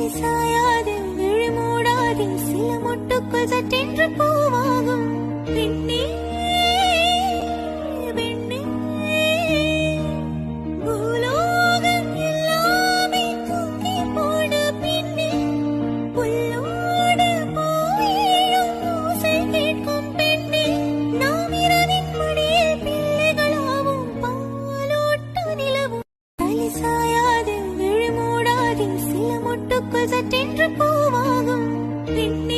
தலை சாயாது விழி மூடாதே சில முட்டுக்குள் சட்டென்று பூவாகும் பெண்ணே பெண்ணே பூலோகம் எல்லாமே தூக்கி போடு பெண்ணே புல்லோடு பூவிழும் ஓசை கேட்கும் பெண்ணே நாம் இரவின் மடியில் பிள்ளைகளாவும் பாலோட்டு நிலவும் தலை சாயாது விழி மூடாதே சில முட்டுக்குள் சட்டென்று பூவாகும் பெண்ணே